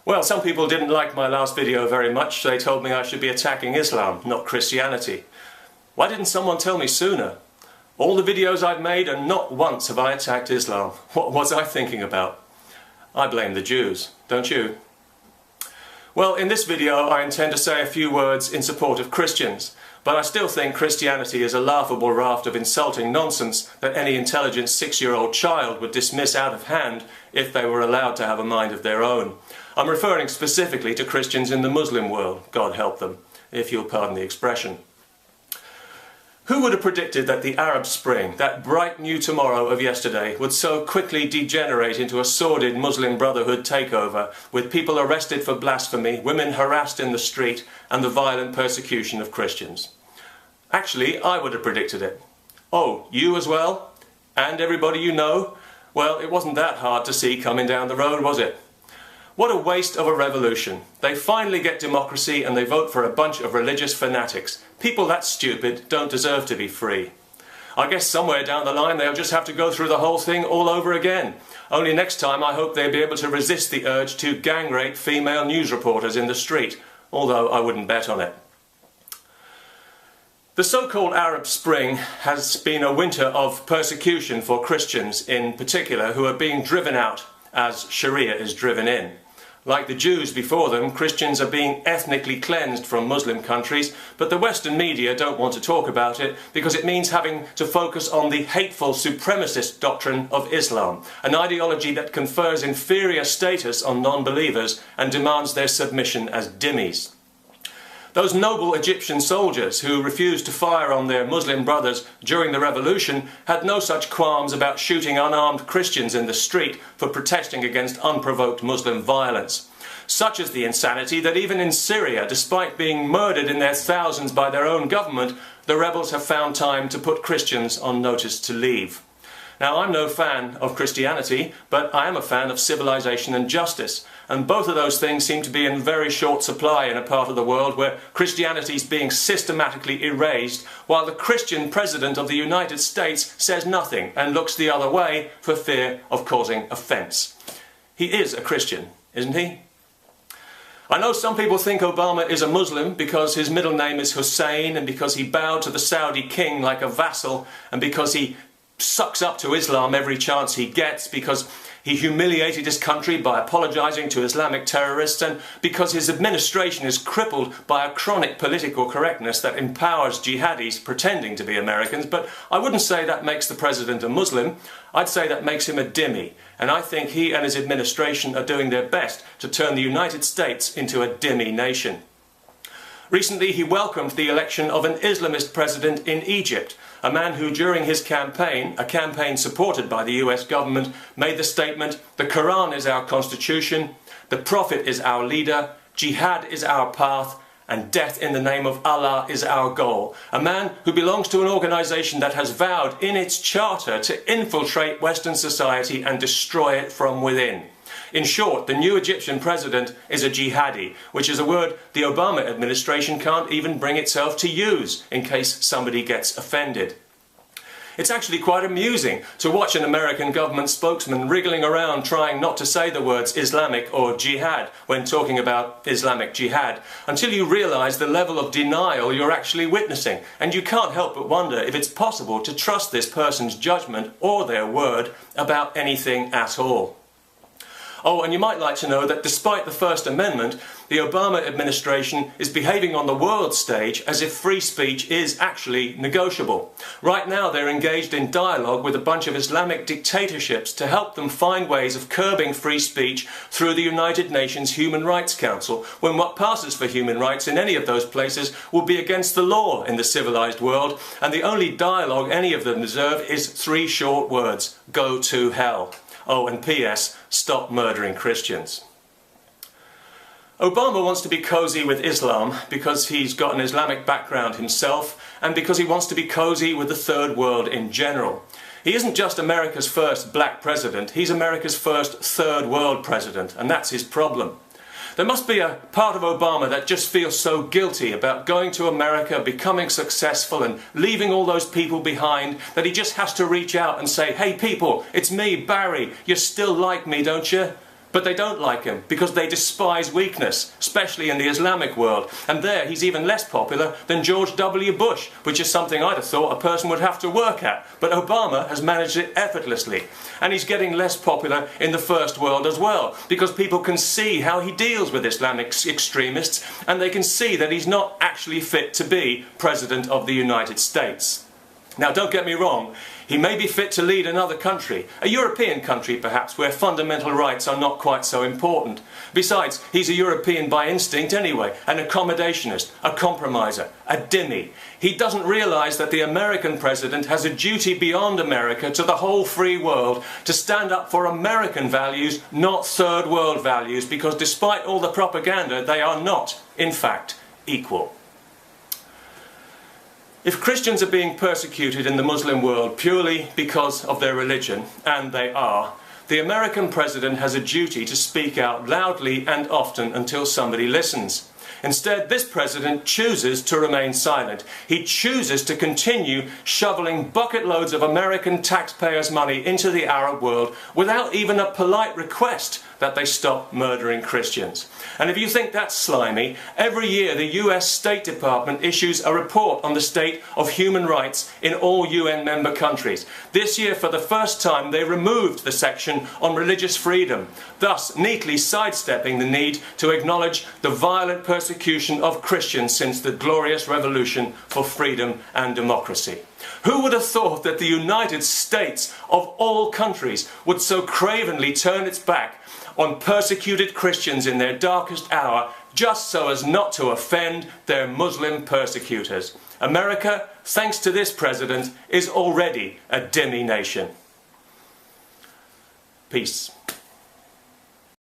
Well, some people didn't like my last video very much. They told me I should be attacking Islam, not Christianity. Why didn't someone tell me sooner? All the videos I've made, and not once have I attacked Islam. What was I thinking about? I blame the Jews, don't you? Well, in this video I intend to say a few words in support of Christians, but I still think Christianity is a laughable raft of insulting nonsense that any intelligent 6-year-old child would dismiss out of hand if they were allowed to have a mind of their own. I'm referring specifically to Christians in the Muslim world, God help them, if you'll pardon the expression. Who would have predicted that the Arab Spring, that bright new tomorrow of yesterday, would so quickly degenerate into a sordid Muslim Brotherhood takeover, with people arrested for blasphemy, women harassed in the street, and the violent persecution of Christians? Actually, I would have predicted it. Oh, you as well? And everybody you know? Well, it wasn't that hard to see coming down the road, was it? What a waste of a revolution. They finally get democracy and they vote for a bunch of religious fanatics. People that stupid don't deserve to be free. I guess somewhere down the line they'll just have to go through the whole thing all over again. Only next time I hope they'll be able to resist the urge to gang rape female news reporters in the street, although I wouldn't bet on it. The so-called Arab Spring has been a winter of persecution for Christians in particular, who are being driven out as Sharia is driven in. Like the Jews before them, Christians are being ethnically cleansed from Muslim countries, but the Western media don't want to talk about it because it means having to focus on the hateful supremacist doctrine of Islam, an ideology that confers inferior status on non-believers and demands their submission as dhimmis. Those noble Egyptian soldiers who refused to fire on their Muslim brothers during the revolution had no such qualms about shooting unarmed Christians in the street for protesting against unprovoked Muslim violence. Such is the insanity that even in Syria, despite being murdered in their thousands by their own government, the rebels have found time to put Christians on notice to leave. Now, I'm no fan of Christianity, but I am a fan of civilization and justice, and both of those things seem to be in very short supply in a part of the world where Christianity is being systematically erased, while the Christian President of the United States says nothing and looks the other way for fear of causing offence. He is a Christian, isn't he? I know some people think Obama is a Muslim because his middle name is Hussein, and because he bowed to the Saudi king like a vassal, and because he sucks up to Islam every chance he gets, because he humiliated his country by apologising to Islamic terrorists, and because his administration is crippled by a chronic political correctness that empowers jihadis pretending to be Americans. But I wouldn't say that makes the president a Muslim. I'd say that makes him a dhimmi, and I think he and his administration are doing their best to turn the United States into a dhimmi nation. Recently he welcomed the election of an Islamist president in Egypt, a man who during his campaign, a campaign supported by the US government, made the statement, "The Quran is our constitution, the Prophet is our leader, jihad is our path, and death in the name of Allah is our goal." A man who belongs to an organisation that has vowed in its charter to infiltrate Western society and destroy it from within. In short, the new Egyptian president is a jihadi, which is a word the Obama administration can't even bring itself to use in case somebody gets offended. It's actually quite amusing to watch an American government spokesman wriggling around trying not to say the words Islamic or jihad when talking about Islamic jihad, until you realise the level of denial you're actually witnessing, and you can't help but wonder if it's possible to trust this person's judgment or their word about anything at all. Oh, and you might like to know that despite the First Amendment, the Obama administration is behaving on the world stage as if free speech is actually negotiable. Right now they're engaged in dialogue with a bunch of Islamic dictatorships to help them find ways of curbing free speech through the United Nations Human Rights Council, when what passes for human rights in any of those places will be against the law in the civilized world, and the only dialogue any of them deserve is 3 short words: go to hell. Oh, and P.S. stop murdering Christians. Obama wants to be cosy with Islam because he's got an Islamic background himself, and because he wants to be cosy with the third world in general. He isn't just America's first black president, he's America's first third world president, and that's his problem. There must be a part of Obama that just feels so guilty about going to America, becoming successful and leaving all those people behind, that he just has to reach out and say, "Hey people, it's me, Barry, you still like me, don't you?" But they don't like him because they despise weakness, especially in the Islamic world. And there he's even less popular than George W. Bush, which is something I'd have thought a person would have to work at. But Obama has managed it effortlessly. And he's getting less popular in the first world as well, because people can see how he deals with Islamic extremists, and they can see that he's not actually fit to be President of the United States. Now, don't get me wrong, he may be fit to lead another country, a European country perhaps, where fundamental rights are not quite so important. Besides, he's a European by instinct anyway, an accommodationist, a compromiser, a Dhimmi. He doesn't realise that the American president has a duty beyond America to the whole free world to stand up for American values, not third world values, because despite all the propaganda, they are not, in fact, equal. If Christians are being persecuted in the Muslim world purely because of their religion, and they are, the American president has a duty to speak out loudly and often until somebody listens. Instead, this president chooses to remain silent. He chooses to continue shoveling bucket loads of American taxpayers' money into the Arab world without even a polite request that they stop murdering Christians. And if you think that's slimy, every year the US State Department issues a report on the state of human rights in all UN member countries. This year, for the first time, they removed the section on religious freedom, thus neatly sidestepping the need to acknowledge the violent persecution of Christians since the glorious revolution for freedom and democracy. Who would have thought that the United States, of all countries, would so cravenly turn its back on persecuted Christians in their darkest hour, just so as not to offend their Muslim persecutors? America, thanks to this president, is already a Dhimmi nation. Peace.